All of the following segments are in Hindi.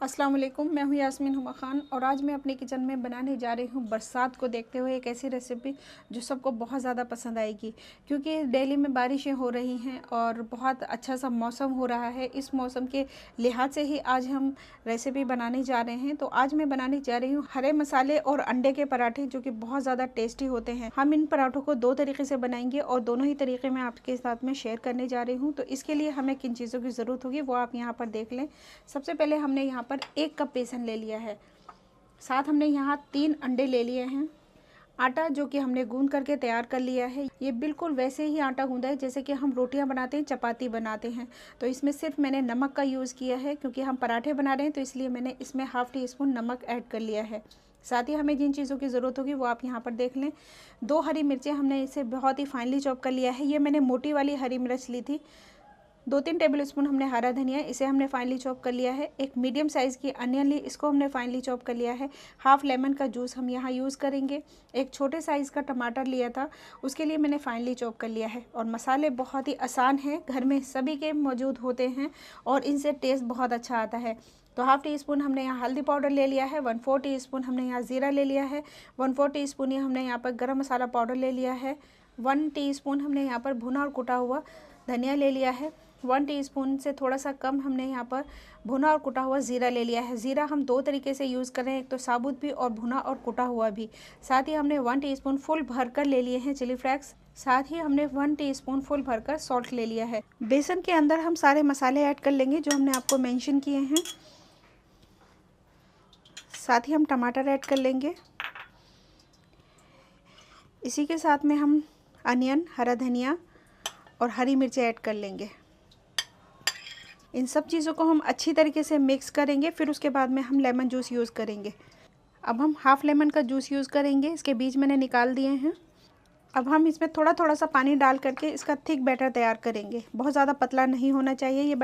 अस्सलाम वालेकुम, मैं हूँ यास्मीन हुमा खान और आज मैं अपने किचन में बनाने जा रही हूँ बरसात को देखते हुए एक ऐसी रेसिपी जो सबको बहुत ज़्यादा पसंद आएगी। क्योंकि दिल्ली में बारिशें हो रही हैं और बहुत अच्छा सा मौसम हो रहा है। इस मौसम के लिहाज से ही आज हम रेसिपी बनाने जा रहे हैं। तो आज मैं बनाने जा रही हूँ हरे मसाले और अंडे के पराठे, जो कि बहुत ज़्यादा टेस्टी होते हैं। हम इन पराठों को दो तरीके से बनाएंगे और दोनों ही तरीके मैं आपके साथ में शेयर करने जा रही हूँ। तो इसके लिए हमें किन चीज़ों की ज़रूरत होगी वो आप यहाँ पर देख लें। सबसे पहले हमने यहाँ पर 1 कप बेसन ले लिया है। साथ हमने यहाँ 3 अंडे ले लिए हैं। आटा जो कि हमने गूंद करके तैयार कर लिया है। ये बिल्कुल वैसे ही आटा गूंदा है जैसे कि हम रोटियां बनाते हैं, चपाती बनाते हैं। तो इसमें सिर्फ मैंने नमक का यूज़ किया है, क्योंकि हम पराठे बना रहे हैं तो इसलिए मैंने इसमें हाफ़ टी स्पून नमक ऐड कर लिया है। साथ ही हमें जिन चीज़ों की ज़रूरत होगी वो आप यहाँ पर देख लें। 2 हरी मिर्चें हमने इसे बहुत ही फाइनली चॉप कर लिया है। ये मैंने मोटी वाली हरी मिर्च ली थी। 2-3 टेबल स्पून हमने हरा धनिया, इसे हमने फाइनली चॉप कर लिया है। एक मीडियम साइज़ की अनियन ली, इसको हमने फाइनली चॉप कर लिया है। हाफ लेमन का जूस हम यहाँ यूज़ करेंगे। एक छोटे साइज़ का टमाटर लिया था, उसके लिए मैंने फाइनली चॉप कर लिया है। और मसाले बहुत ही आसान हैं, घर में सभी के मौजूद होते हैं और इनसे टेस्ट बहुत अच्छा आता है। तो हाफ़ टी स्पून हमने यहाँ हल्दी पाउडर ले लिया है। 1/4 टीस्पून हमने यहाँ ज़ीरा ले लिया है। 1/4 टीस्पून ही हमने यहाँ पर गरम मसाला पाउडर ले लिया है। 1 टीस्पून हमने यहाँ पर भुना और कुटा हुआ धनिया ले लिया है। 1 टीस्पून से थोड़ा सा कम हमने यहाँ पर भुना और कुटा हुआ ज़ीरा ले लिया है। ज़ीरा हम 2 तरीके से यूज़ कर रहे हैं, एक तो साबुत भी और भुना और कुटा हुआ भी। साथ ही हमने 1 टीस्पून फुल भरकर ले लिए हैं चिली फ्लेक्स। साथ ही हमने 1 टीस्पून फुल भरकर सॉल्ट ले लिया है। बेसन के अंदर हम सारे मसाले ऐड कर लेंगे जो हमने आपको मेंशन किए हैं। साथ ही हम टमाटर ऐड कर लेंगे। इसी के साथ में हम अनियन, हरा धनिया और हरी मिर्ची ऐड कर लेंगे। इन सब चीज़ों को हम अच्छी तरीके से मिक्स करेंगे। फिर उसके बाद में हम लेमन जूस यूज़ करेंगे। अब हम हाफ़ लेमन का जूस यूज़ करेंगे, इसके बीज मैंने निकाल दिए हैं। अब हम इसमें थोड़ा थोड़ा सा पानी डाल करके इसका थिक बैटर तैयार करेंगे। बहुत ज़्यादा पतला नहीं होना चाहिए ये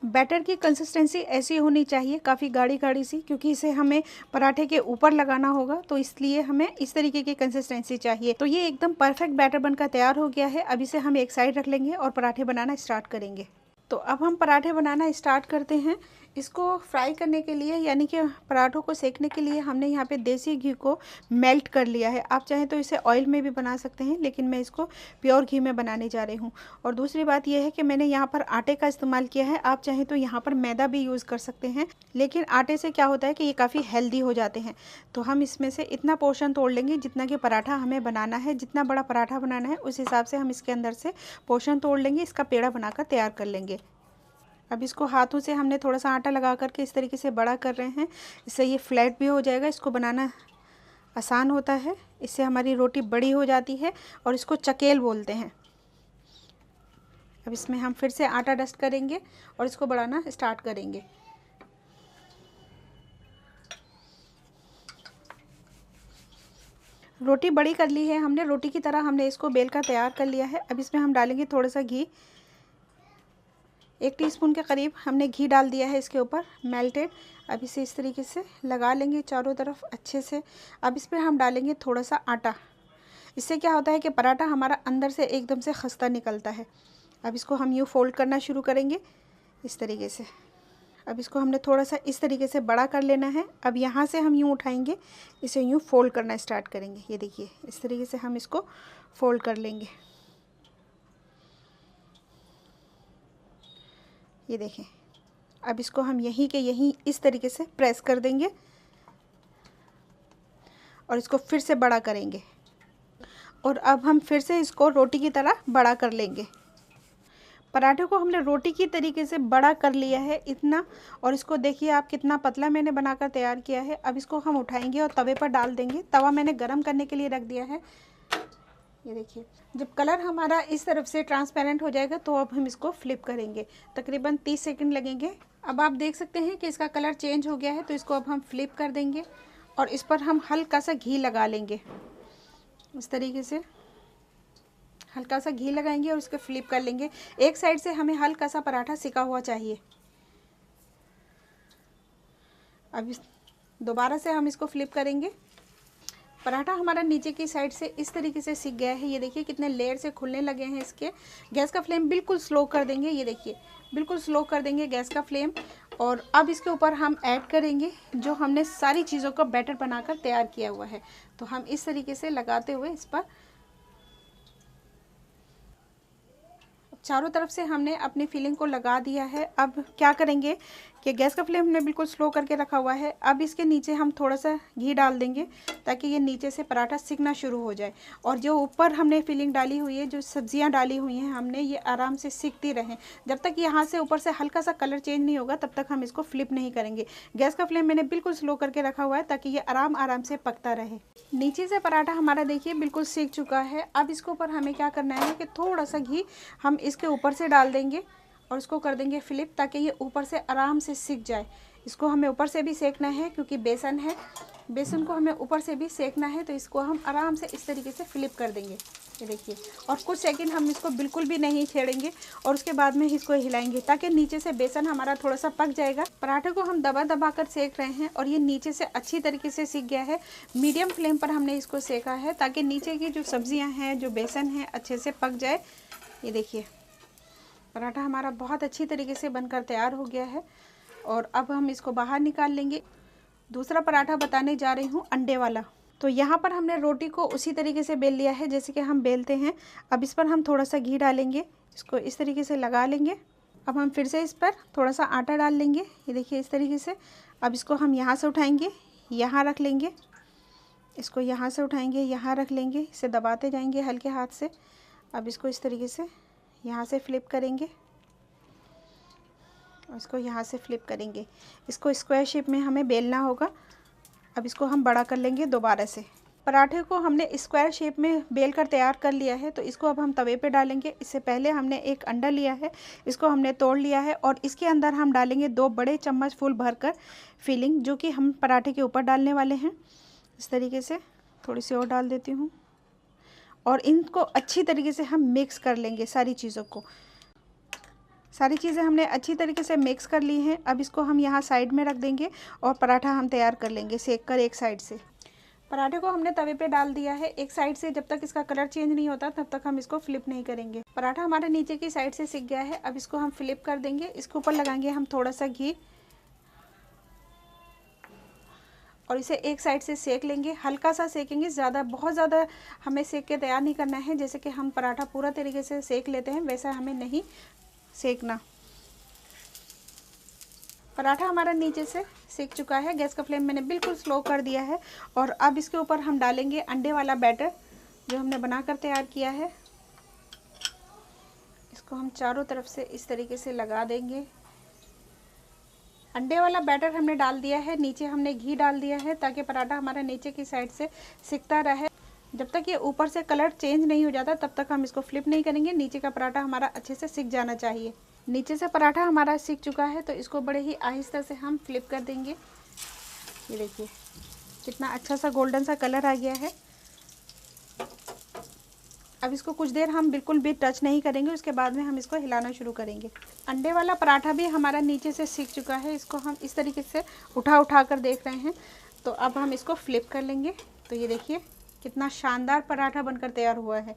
बैटर की कंसिस्टेंसी ऐसी होनी चाहिए, काफ़ी गाढ़ी गाढ़ी सी, क्योंकि इसे हमें पराठे के ऊपर लगाना होगा, तो इसलिए हमें इस तरीके की कंसिस्टेंसी चाहिए। तो ये एकदम परफेक्ट बैटर बनकर तैयार हो गया है। अब इसे हम एक साइड रख लेंगे और पराठे बनाना स्टार्ट करेंगे। तो अब हम पराठे बनाना स्टार्ट करते हैं। इसको फ्राई करने के लिए, यानी कि पराठों को सेकने के लिए, हमने यहाँ पे देसी घी को मेल्ट कर लिया है। आप चाहें तो इसे ऑयल में भी बना सकते हैं, लेकिन मैं इसको प्योर घी में बनाने जा रही हूँ। और दूसरी बात यह है कि मैंने यहाँ पर आटे का इस्तेमाल किया है। आप चाहें तो यहाँ पर मैदा भी यूज़ कर सकते हैं, लेकिन आटे से क्या होता है कि ये काफ़ी हेल्दी हो जाते हैं। तो हम इसमें से इतना पोर्शन तोड़ लेंगे जितना कि पराठा हमें बनाना है। जितना बड़ा पराठा बनाना है उस हिसाब से हम इसके अंदर से पोर्शन तोड़ लेंगे, इसका पेड़ा बनाकर तैयार कर लेंगे। अब इसको हाथों से हमने थोड़ा सा आटा लगा करके इस तरीके से बड़ा कर रहे हैं। इससे ये फ्लैट भी हो जाएगा, इसको बनाना आसान होता है। इससे हमारी रोटी बड़ी हो जाती है और इसको चकेल बोलते हैं। अब इसमें हम फिर से आटा डस्ट करेंगे और इसको बढ़ाना स्टार्ट करेंगे। रोटी बड़ी कर ली है हमने, रोटी की तरह हमने इसको बेल कर तैयार कर लिया है। अब इसमें हम डालेंगे थोड़ा सा घी। 1 टीस्पून के करीब हमने घी डाल दिया है इसके ऊपर मेल्टेड। अब इसे इस तरीके से लगा लेंगे चारों तरफ अच्छे से। अब इस पर हम डालेंगे थोड़ा सा आटा। इससे क्या होता है कि पराठा हमारा अंदर से एकदम से खस्ता निकलता है। अब इसको हम यूँ फोल्ड करना शुरू करेंगे इस तरीके से। अब इसको हमने थोड़ा सा इस तरीके से बड़ा कर लेना है। अब यहाँ से हम यूँ उठाएंगे, इसे यूँ फोल्ड करना स्टार्ट करेंगे। ये देखिए, इस तरीके से हम इसको फोल्ड कर लेंगे। ये देखें। अब इसको हम यहीं के यहीं इस तरीके से प्रेस कर देंगे और इसको फिर से बड़ा करेंगे। और अब हम फिर से इसको रोटी की तरह बड़ा कर लेंगे। पराठे को हमने रोटी की तरीके से बड़ा कर लिया है इतना। और इसको देखिए आप कितना पतला मैंने बनाकर तैयार किया है। अब इसको हम उठाएंगे और तवे पर डाल देंगे। तवा मैंने गरम करने के लिए रख दिया है। ये देखिए, जब कलर हमारा इस तरफ से ट्रांसपेरेंट हो जाएगा तो अब हम इसको फ्लिप करेंगे। तकरीबन 30 सेकंड लगेंगे। अब आप देख सकते हैं कि इसका कलर चेंज हो गया है। तो इसको अब हम फ्लिप कर देंगे और इस पर हम हल्का सा घी लगा लेंगे। इस तरीके से हल्का सा घी लगाएंगे और इसको फ्लिप कर लेंगे। एक साइड से हमें हल्का सा पराठा सिका हुआ चाहिए। अब दोबारा से हम इसको फ्लिप करेंगे। पराठा हमारा नीचे की साइड से इस तरीके से सिक गया है। ये देखिए कितने लेयर से खुलने लगे हैं इसके। गैस का फ्लेम बिल्कुल स्लो कर देंगे। ये देखिए, बिल्कुल स्लो कर देंगे गैस का फ्लेम और अब इसके ऊपर हम ऐड करेंगे जो हमने सारी चीज़ों का बैटर बनाकर तैयार किया हुआ है। तो हम इस तरीके से लगाते हुए इस पर चारों तरफ से हमने अपनी फिलिंग को लगा दिया है। अब क्या करेंगे कि गैस का फ्लेम हमने बिल्कुल स्लो करके रखा हुआ है। अब इसके नीचे हम थोड़ा सा घी डाल देंगे ताकि ये नीचे से पराठा सिकना शुरू हो जाए, और जो ऊपर हमने फिलिंग डाली हुई है, जो सब्जियां डाली हुई हैं हमने, ये आराम से सिकती रहें। जब तक यहाँ से ऊपर से हल्का सा कलर चेंज नहीं होगा तब तक हम इसको फ्लिप नहीं करेंगे। गैस का फ्लेम मैंने बिल्कुल स्लो करके रखा हुआ है ताकि ये आराम से पकता रहे। नीचे से पराठा हमारा देखिए बिल्कुल सिक चुका है। अब इसके ऊपर हमें क्या करना है कि थोड़ा सा घी हम इसके ऊपर से डाल देंगे और इसको कर देंगे फ्लिप ताकि ये ऊपर से आराम से सिक जाए। इसको हमें ऊपर से भी सेकना है क्योंकि बेसन है, बेसन को हमें ऊपर से भी सेकना है। तो इसको हम आराम से इस तरीके से फ्लिप कर देंगे, ये देखिए। और कुछ सेकंड हम इसको बिल्कुल भी नहीं छेड़ेंगे और उसके बाद में इसको हिलाएंगे ताकि नीचे से बेसन हमारा थोड़ा सा पक जाएगा। पराठे को हम दबा दबा कर सेक रहे हैं और ये नीचे से अच्छी तरीके से सिक गया है। मीडियम फ्लेम पर हमने इसको सेका है ताकि नीचे की जो सब्जियाँ हैं, जो बेसन है, अच्छे से पक जाए। ये देखिए पराठा हमारा बहुत अच्छी तरीके से बनकर तैयार हो गया है और अब हम इसको बाहर निकाल लेंगे। दूसरा पराठा बताने जा रही हूँ अंडे वाला। तो यहाँ पर हमने रोटी को उसी तरीके से बेल लिया है जैसे कि हम बेलते हैं। अब इस पर हम थोड़ा सा घी डालेंगे, इसको इस तरीके से लगा लेंगे। अब हम फिर से इस पर थोड़ा सा आटा डाल लेंगे, ये देखिए इस तरीके से। अब इसको हम यहाँ से उठाएंगे, यहाँ रख लेंगे, इसको यहाँ से उठाएंगे, यहाँ रख लेंगे, इसे दबाते जाएंगे हल्के हाथ से। अब इसको इस तरीके से यहाँ से फ्लिप करेंगे और इसको यहाँ से फ्लिप करेंगे। इसको स्क्वायर शेप में हमें बेलना होगा। अब इसको हम बड़ा कर लेंगे दोबारा से। पराठे को हमने स्क्वायर शेप में बेल कर तैयार कर लिया है, तो इसको अब हम तवे पे डालेंगे। इससे पहले हमने एक अंडा लिया है, इसको हमने तोड़ लिया है और इसके अंदर हम डालेंगे 2 बड़े चम्मच फुल भरकर फिलिंग, जो कि हम पराठे के ऊपर डालने वाले हैं। इस तरीके से थोड़ी सी और डाल देती हूँ और इनको अच्छी तरीके से हम मिक्स कर लेंगे। सारी चीज़ों को, सारी चीज़ें हमने अच्छी तरीके से मिक्स कर ली हैं। अब इसको हम यहाँ साइड में रख देंगे और पराठा हम तैयार कर लेंगे सेक कर एक साइड से। पराठे को हमने तवे पे डाल दिया है एक साइड से। जब तक इसका कलर चेंज नहीं होता तब तक हम इसको फ्लिप नहीं करेंगे। पराठा हमारे नीचे की साइड से सिक गया है। अब इसको हम फ्लिप कर देंगे। इसके ऊपर लगाएंगे हम थोड़ा सा घी और इसे एक साइड से सेक लेंगे। हल्का सा सेकेंगे, बहुत ज़्यादा हमें सेक के तैयार नहीं करना है। जैसे कि हम पराठा पूरा तरीके से सेक लेते हैं वैसा हमें नहीं सेकना। पराठा हमारा नीचे से सेक चुका है। गैस का फ्लेम मैंने बिल्कुल स्लो कर दिया है और अब इसके ऊपर हम डालेंगे अंडे वाला बैटर जो हमने बनाकर तैयार किया है। इसको हम चारों तरफ से इस तरीके से लगा देंगे। अंडे वाला बैटर हमने डाल दिया है, नीचे हमने घी डाल दिया है ताकि पराठा हमारा नीचे की साइड से सिकता रहे। जब तक ये ऊपर से कलर चेंज नहीं हो जाता तब तक हम इसको फ्लिप नहीं करेंगे। नीचे का पराठा हमारा अच्छे से सिक जाना चाहिए। नीचे से पराठा हमारा सिक चुका है तो इसको बड़े ही आहिस्ता से हम फ्लिप कर देंगे। ये देखिए कितना अच्छा सा गोल्डन सा कलर आ गया है। अब इसको कुछ देर हम बिल्कुल भी टच नहीं करेंगे, उसके बाद में हम इसको हिलाना शुरू करेंगे। अंडे वाला पराठा भी हमारा नीचे से सिक चुका है। इसको हम इस तरीके से उठा कर देख रहे हैं। तो अब हम इसको फ्लिप कर लेंगे। तो ये देखिए कितना शानदार पराठा बनकर तैयार हुआ है।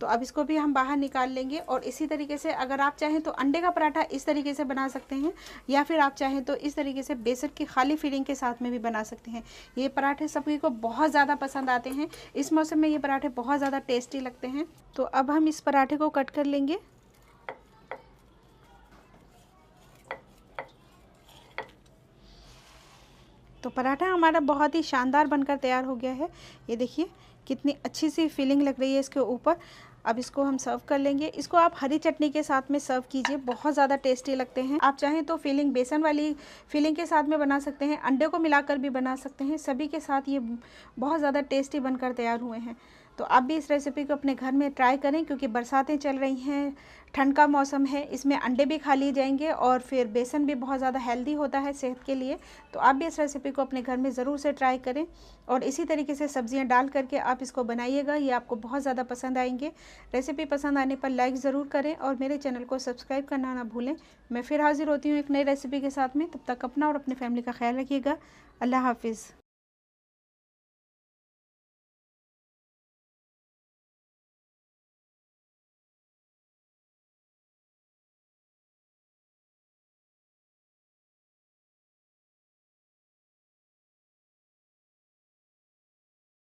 तो अब इसको भी हम बाहर निकाल लेंगे और इसी तरीके से अगर आप चाहें तो अंडे का पराठा इस तरीके से बना सकते हैं या फिर आप चाहें तो इस तरीके से बेसन की खाली फिलिंग के साथ में भी बना सकते हैं। ये पराठे सभी को बहुत ज़्यादा पसंद आते हैं। इस मौसम में ये पराठे बहुत ज़्यादा टेस्टी लगते हैं। तो अब हम इस पराठे को कट कर लेंगे। तो पराठा हमारा बहुत ही शानदार बनकर तैयार हो गया है। ये देखिए कितनी अच्छी सी फीलिंग लग रही है इसके ऊपर। अब इसको हम सर्व कर लेंगे। इसको आप हरी चटनी के साथ में सर्व कीजिए, बहुत ज़्यादा टेस्टी लगते हैं। आप चाहें तो फीलिंग बेसन वाली फीलिंग के साथ में बना सकते हैं, अंडे को मिलाकर भी बना सकते हैं। सभी के साथ ये बहुत ज़्यादा टेस्टी बनकर तैयार हुए हैं। तो आप भी इस रेसिपी को अपने घर में ट्राई करें क्योंकि बरसातें चल रही हैं, ठंड का मौसम है। इसमें अंडे भी खा लिए जाएंगे और फिर बेसन भी बहुत ज़्यादा हेल्दी होता है सेहत के लिए। तो आप भी इस रेसिपी को अपने घर में ज़रूर से ट्राई करें और इसी तरीके से सब्जियां डाल करके आप इसको बनाइएगा। ये आपको बहुत ज़्यादा पसंद आएंगे। रेसिपी पसंद आने पर लाइक ज़रूर करें और मेरे चैनल को सब्सक्राइब करना ना भूलें। मैं फिर हाजिर होती हूँ एक नई रेसिपी के साथ में। तब तक अपना और अपनी फैमिली का ख्याल रखिएगा। अल्लाह हाफिज़।